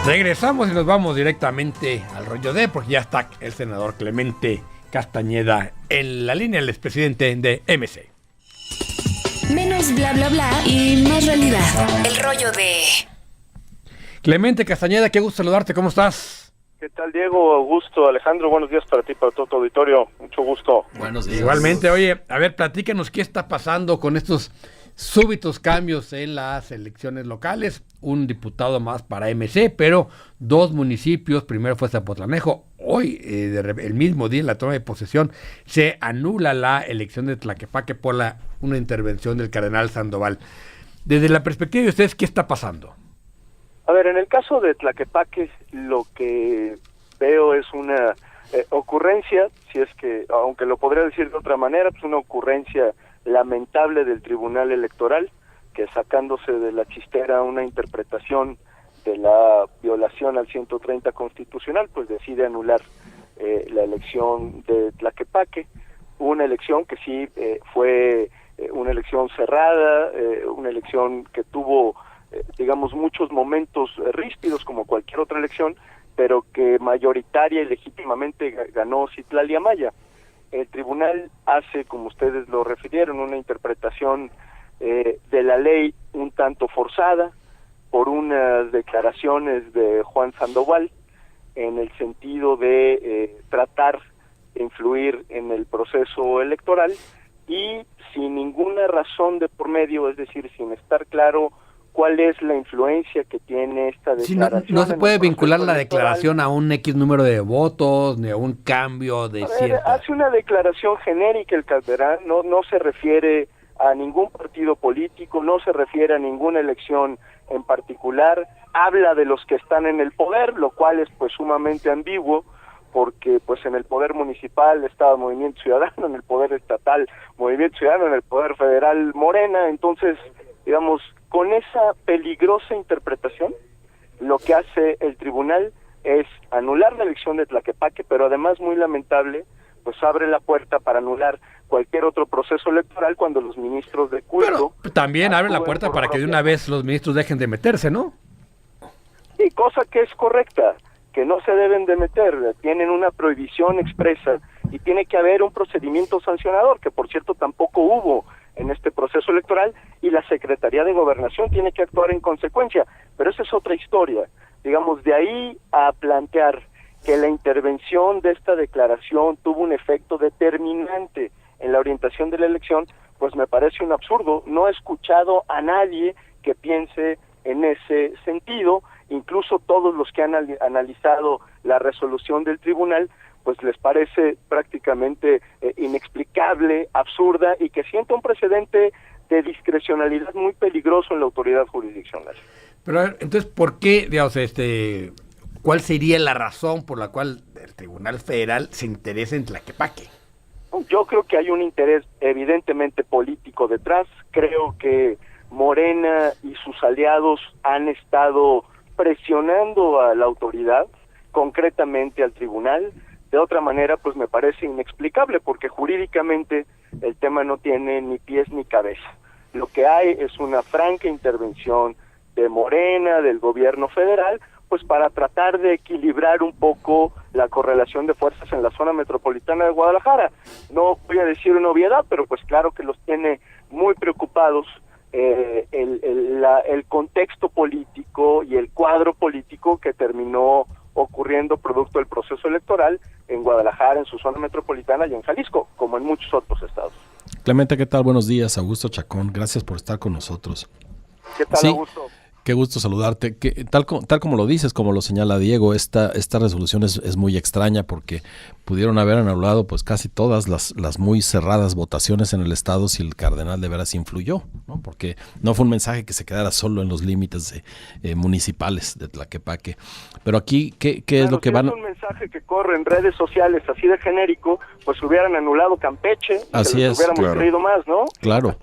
Regresamos y nos vamos directamente al rollo de, porque ya está el senador Clemente Castañeda en la línea, el expresidente de MC. Menos bla bla bla y más realidad. El rollo de Clemente Castañeda, qué gusto saludarte, ¿cómo estás? ¿Qué tal, Diego? Augusto, Alejandro, buenos días para ti, para todo tu auditorio, mucho gusto. Buenos días. Igualmente, oye, a ver, platícanos qué está pasando con estos súbitos cambios en las elecciones locales. Un diputado más para MC, pero 2 municipios, primero fue Zapotlanejo, hoy, el mismo día en la toma de posesión, se anula la elección de Tlaquepaque por una intervención del cardenal Sandoval. Desde la perspectiva de ustedes, ¿qué está pasando? A ver, en el caso de Tlaquepaque, lo que veo es una ocurrencia, si es que, aunque lo podría decir de otra manera, pues una ocurrencia lamentable del Tribunal Electoral, que sacándose de la chistera una interpretación de la violación al 130 constitucional, pues decide anular la elección de Tlaquepaque, una elección que sí fue una elección cerrada, una elección que tuvo digamos muchos momentos ríspidos como cualquier otra elección, pero que mayoritaria y legítimamente ganó Citlali Amaya. El tribunal hace, como ustedes lo refirieron, una interpretación de la ley un tanto forzada por unas declaraciones de Juan Sandoval en el sentido de tratar de influir en el proceso electoral y sin ninguna razón de por medio, es decir, sin estar claro cuál es la influencia que tiene esta declaración. Sí, no se puede vincular la declaración a un X número de votos, ni a un cambio de cierta... Hace una declaración genérica el Calderón, no se refiere a ningún partido político, no se refiere a ninguna elección en particular, habla de los que están en el poder, lo cual es pues sumamente ambiguo, porque pues en el poder municipal estaba Movimiento Ciudadano, en el poder estatal Movimiento Ciudadano, en el poder federal Morena, entonces, digamos, con esa peligrosa interpretación, lo que hace el tribunal es anular la elección de Tlaquepaque, pero además muy lamentable, pues abre la puerta para anular cualquier otro proceso electoral cuando los ministros de culto... Pero también abre la puerta para que de una vez los ministros dejen de meterse, ¿no? Sí, cosa que es correcta, que no se deben de meter, tienen una prohibición expresa y tiene que haber un procedimiento sancionador, que por cierto tampoco hubo en este proceso electoral, y la Secretaría de Gobernación tiene que actuar en consecuencia, pero esa es otra historia. Digamos, de ahí a plantear que la intervención de esta declaración tuvo un efecto determinante en la orientación de la elección, pues me parece un absurdo. No he escuchado a nadie que piense en ese sentido, incluso todos los que han analizado la resolución del tribunal, pues les parece prácticamente inexplicable, absurda, y que sienta un precedente de discrecionalidad muy peligroso en la autoridad jurisdiccional. Pero a ver, entonces, ¿por qué, digamos, cuál sería la razón por la cual el Tribunal Federal se interesa en Tlaquepaque? Yo creo que hay un interés evidentemente político detrás. Creo que Morena y sus aliados han estado presionando a la autoridad, concretamente al tribunal. De otra manera, pues me parece inexplicable, porque jurídicamente el tema no tiene ni pies ni cabeza. Lo que hay es una franca intervención de Morena, del gobierno federal, pues para tratar de equilibrar un poco la correlación de fuerzas en la zona metropolitana de Guadalajara. No voy a decir una obviedad, pero pues claro que los tiene muy preocupados el contexto político y el cuadro político que terminó ocurriendo producto del proceso electoral en Guadalajara, en su zona metropolitana y en Jalisco, como en muchos otros estados. Clemente, ¿qué tal? Buenos días, Augusto Chacón, gracias por estar con nosotros. ¿Qué tal, sí, Augusto? Qué gusto saludarte. Tal como lo dices, como lo señala Diego, esta resolución es muy extraña porque pudieron haber anulado pues casi todas las muy cerradas votaciones en el estado si el cardenal de veras influyó, ¿no? Porque no fue un mensaje que se quedara solo en los límites municipales de Tlaquepaque. Pero aquí, ¿qué es lo que van a...? Es un mensaje que corre en redes sociales así de genérico, pues hubieran anulado Campeche y así es, hubiéramos creído más, ¿no? Claro.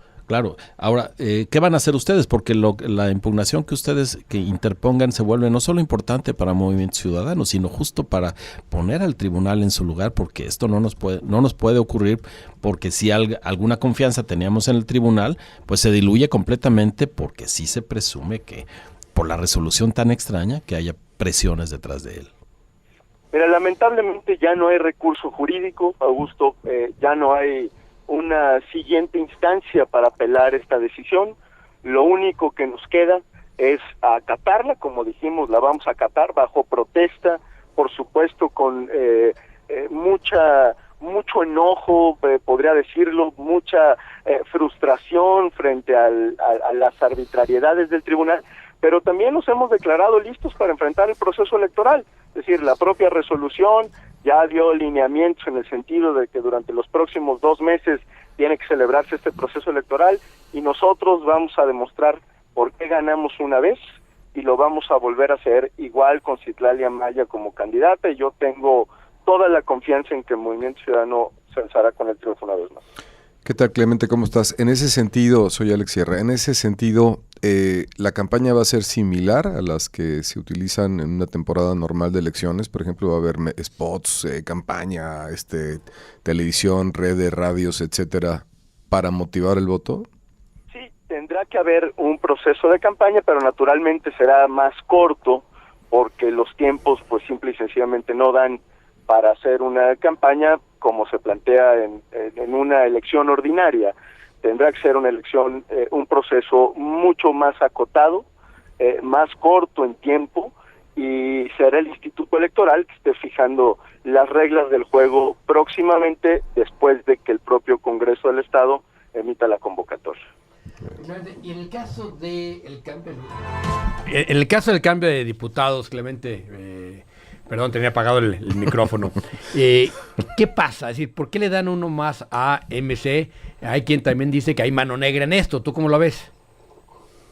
Ahora, ¿qué van a hacer ustedes? Porque la impugnación que ustedes que interpongan se vuelve no solo importante para Movimiento Ciudadano, sino justo para poner al tribunal en su lugar, porque esto no nos puede ocurrir, porque si alguna confianza teníamos en el tribunal, pues se diluye completamente, porque sí se presume que por la resolución tan extraña que haya presiones detrás de él? Mira, lamentablemente ya no hay recurso jurídico, Augusto, ya no hay una siguiente instancia para apelar esta decisión. Lo único que nos queda es acatarla, como dijimos, la vamos a acatar bajo protesta, por supuesto con mucho enojo, podría decirlo, mucha frustración frente a las arbitrariedades del tribunal, pero también nos hemos declarado listos para enfrentar el proceso electoral. Es decir, la propia resolución ya dio lineamientos en el sentido de que durante los próximos 2 meses tiene que celebrarse este proceso electoral y nosotros vamos a demostrar por qué ganamos una vez y lo vamos a volver a hacer igual con Citlali Amaya como candidata, y yo tengo toda la confianza en que el Movimiento Ciudadano se alzará con el triunfo una vez más. ¿Qué tal, Clemente? ¿Cómo estás? En ese sentido, soy Alex Sierra, en ese sentido, ¿la campaña va a ser similar a las que se utilizan en una temporada normal de elecciones? Por ejemplo, va a haber spots, campaña, televisión, redes, radios, etcétera, para motivar el voto. Sí, tendrá que haber un proceso de campaña, pero naturalmente será más corto, porque los tiempos, pues simple y sencillamente no dan para hacer una campaña como se plantea en una elección ordinaria. Tendrá que ser una elección, un proceso mucho más acotado, más corto en tiempo, y será el Instituto Electoral que esté fijando las reglas del juego próximamente, después de que el propio Congreso del Estado emita la convocatoria. Y en el caso del cambio de diputados, Clemente, perdón, tenía apagado el micrófono. ¿Qué pasa? Es decir, ¿por qué le dan uno más a MC? Hay quien también dice que hay mano negra en esto. ¿Tú cómo lo ves?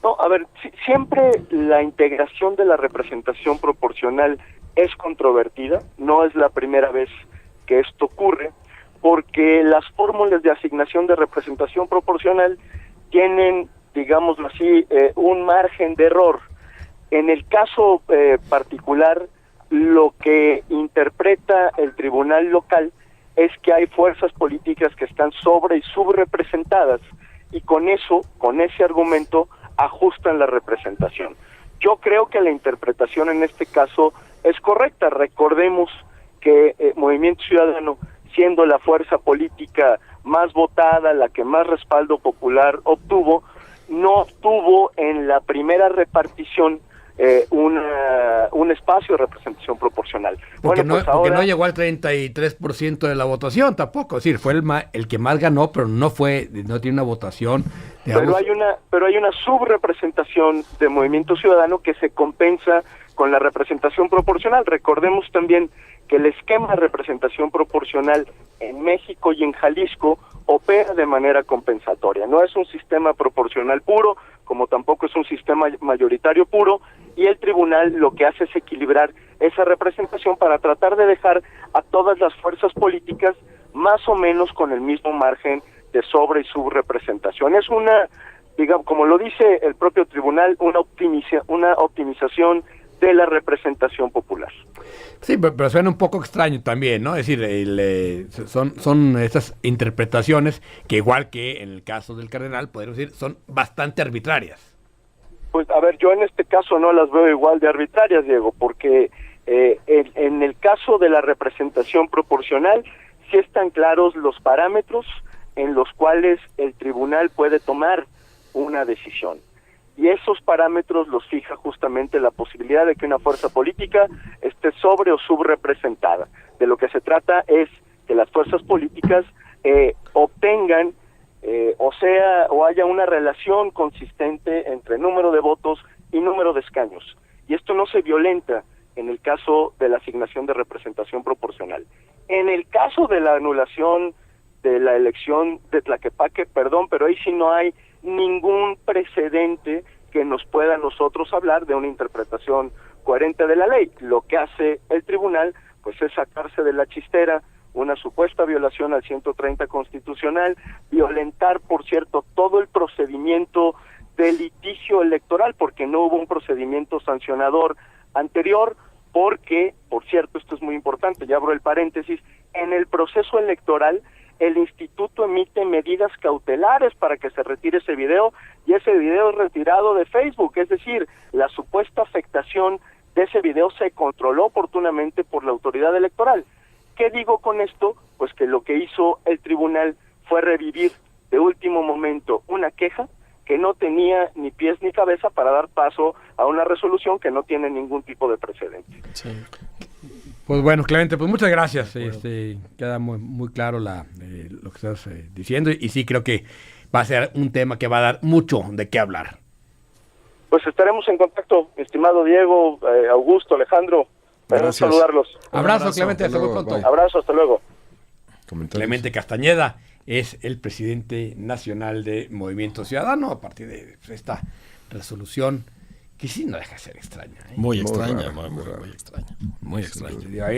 No, a ver, siempre la integración de la representación proporcional es controvertida. No es la primera vez que esto ocurre, porque las fórmulas de asignación de representación proporcional tienen, digámoslo así, un margen de error. En el caso particular, lo que interpreta el tribunal local es que hay fuerzas políticas que están sobre y subrepresentadas, y con ese argumento ajustan la representación. Yo creo que la interpretación en este caso es correcta. Recordemos que Movimiento Ciudadano, siendo la fuerza política más votada, la que más respaldo popular obtuvo, no obtuvo en la primera repartición un espacio de representación proporcional. Porque, bueno, pues porque ahora, no llegó al 33% de la votación tampoco. Es decir, fue el que más ganó, pero no tiene una votación. Digamos. Pero hay una subrepresentación de Movimiento Ciudadano que se compensa con la representación proporcional. Recordemos también que el esquema de representación proporcional en México y en Jalisco opera de manera compensatoria. No es un sistema proporcional puro, como tampoco es un sistema mayoritario puro, y el tribunal lo que hace es equilibrar esa representación para tratar de dejar a todas las fuerzas políticas más o menos con el mismo margen de sobre y subrepresentación. Es una, digamos, como lo dice el propio tribunal, una optimización de la representación popular. Sí, pero suena un poco extraño también, ¿no? Es decir, son estas interpretaciones que, igual que en el caso del cardenal, podemos decir, son bastante arbitrarias. Pues a ver, yo en este caso no las veo igual de arbitrarias, Diego, porque en el caso de la representación proporcional sí están claros los parámetros en los cuales el tribunal puede tomar una decisión. Y esos parámetros los fija justamente la posibilidad de que una fuerza política esté sobre o subrepresentada. De lo que se trata es que las fuerzas políticas obtengan o haya una relación consistente entre número de votos y número de escaños. Y esto no se violenta en el caso de la asignación de representación proporcional. En el caso de la anulación de la elección de Tlaquepaque, perdón, pero ahí sí no hay ningún precedente que nos pueda a nosotros hablar de una interpretación coherente de la ley. Lo que hace el tribunal, pues, es sacarse de la chistera una supuesta violación al 130 constitucional, violentar, por cierto, todo el procedimiento de litigio electoral, porque no hubo un procedimiento sancionador anterior, porque, por cierto, esto es muy importante, ya abro el paréntesis, en el proceso electoral el instituto emite medidas cautelares para que se retire ese video, y ese video es retirado de Facebook. Es decir, la supuesta afectación de ese video se controló oportunamente por la autoridad electoral. ¿Qué digo con esto? Pues que lo que hizo el tribunal fue revivir de último momento una queja que no tenía ni pies ni cabeza para dar paso a una resolución que no tiene ningún tipo de precedente. Sí. Pues bueno, Clemente, pues muchas gracias. Queda muy claro lo que estás diciendo y sí creo que va a ser un tema que va a dar mucho de qué hablar. Pues estaremos en contacto, estimado Diego, Augusto, Alejandro. Gracias. Abrazo, Saludarlos. abrazo, Clemente, hasta hasta muy luego, pronto. bye. Abrazo, hasta luego. Comentarios. Clemente Castañeda es el presidente nacional de Movimiento Ciudadano a partir de esta resolución que sí no deja de ser extraña. Muy Muy extraña, rara, muy rara. muy extraña. Muy extraña. Ahí